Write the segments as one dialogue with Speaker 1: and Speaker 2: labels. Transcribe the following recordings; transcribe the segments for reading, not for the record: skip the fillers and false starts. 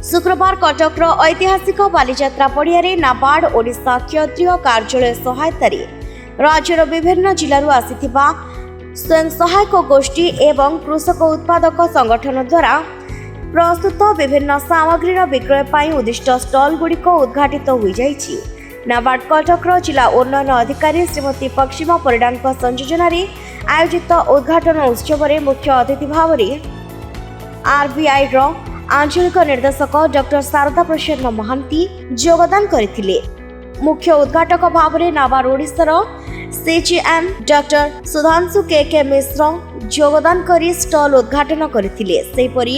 Speaker 1: शुक्रवार कटकर ऐतिहासिक बालीजात्रा पड़िया नाबार्ड ओडिशा क्षेत्रीय कार्यालय सहायतार राज्यर विभिन्न जिलूर आसिथिबा स्वयं सहायक गोष्ठी एवं कृषक उत्पादक संगठन द्वारा प्रस्तुत विभिन्न सामग्री विक्रय पर उद्दिष्ट स्टल गुड़िक उद्घाटित हो जाइछि। नाबार्ड कटकर जिला उन्नयन अधिकारी श्रीमती पक्षिमा परिडा संयोजन आयोजित उद्घाटन उत्सव में मुख्य अतिथि भाव आरबीआई आंचलिक निर्देशक डॉक्टर शारदा प्रसाद महांती योगदान करथिले। मुख्य उद्घाटक भाव में नाबार्ड ओडिशार सीजीएम डॉक्टर सुधांशु के मिश्र योगदान करी स्टल उद्घाटन करथिले। सेहीपरि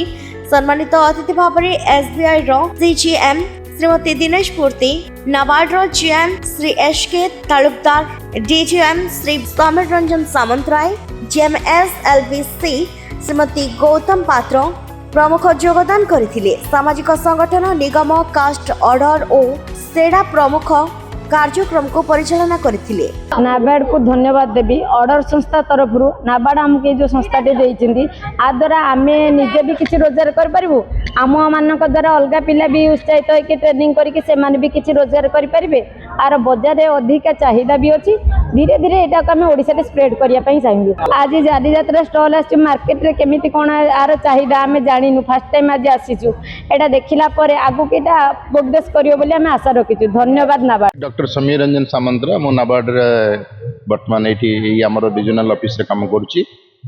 Speaker 1: सम्मानित अतिथि भाव में SBI CGM Shrimati Dinesh Purti, NABARD GM Shri SK Talukdar, DGM Shri Samir Ranjan Samantaray, JMSLBC Shrimati Gautam Patra प्रमुख योगदान करथिले। सामाजिक संगठन निगम कास्ट ऑर्डर और सेडा प्रमुख कार्यक्रम को परिचालना करथिले।
Speaker 2: नाबार्ड को धन्यवाद देवी। ऑर्डर संस्था तरफ नाबार्ड आमके जो संस्था देइछिंदी आ द्वारा आमे निजे भी किछि रोजगार कर परबो, आम मानक द्वारा अलगा पिला भी उत्साहित होइके ट्रेनिंग करके से माने भी किछि रोजगार कर परिबे। आर बाजार रे अधिक चाहिदा भी अछि। धीरे धीरे एटा को आमे ओडिसा रे स्प्रेड करिया पई चाहिए। आज जारी यात्रा स्टॉल आछि मार्केट रे केमिति कोन आर चाहिदा आमे जानिनु। फर्स्ट टाइम आज आसीछु, एटा देखिला परे आगु केटा प्रोग्रेस करियो बोली आमे आशा रखिछु। धन्यवाद नाबार्ड।
Speaker 3: डॉक्टर समीर रंजन सामंतरा मो नाबार्ड बर्तमान ये आमर रिजनल ऑफिस रे काम करुच्ची।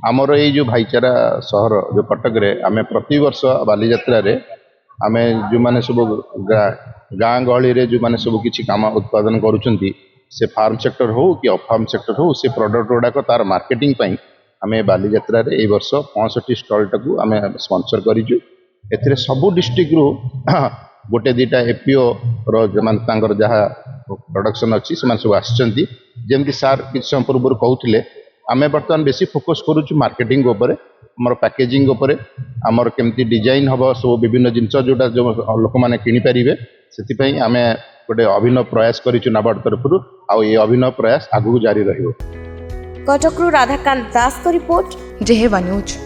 Speaker 3: आमर ये जो भाईचारा सहर जो कटक रे आमे प्रति वर्ष बालीजात्रा रे आमे जो माने सब गाँ गहली रे जो माने सब किछि काम उत्पादन करूछंती, से फार्म सेक्टर हो कि ऑफ फार्म सेक्टर हो, से प्रोडक्ट गुड़ाक तार मार्केटिंग पई आमे बालीजात्रा रे ए वर्ष 65 स्टॉल टाकू आमे स्पॉन्सर करिजु। एथिरे सब डिस्ट्रिक्ट रो गोटे दीटा एपीओ रो जमान तांगर जहा प्रोडक्शन अच्छी से सब आसचंती। जेमती सार किछ समय पूर्व कहूले आमे बर्तमान बेसी फोकस करूछु मार्केटिंग उपरे, हमर पैकेजिंग उपरे, हमर केमती डिजाइन हबो, सब विभिन्न जिंस जोटा जो लोक माने किनि परिबे, सेति पई आमे गोटे अभिनव प्रयास करिछु नाबार्ड तरफरु। आ ये अभिनव प्रयास आगु जारी रहिबो।
Speaker 1: कटकरू राधाकांत दास को रिपोर्ट, जेहेवा न्यूज।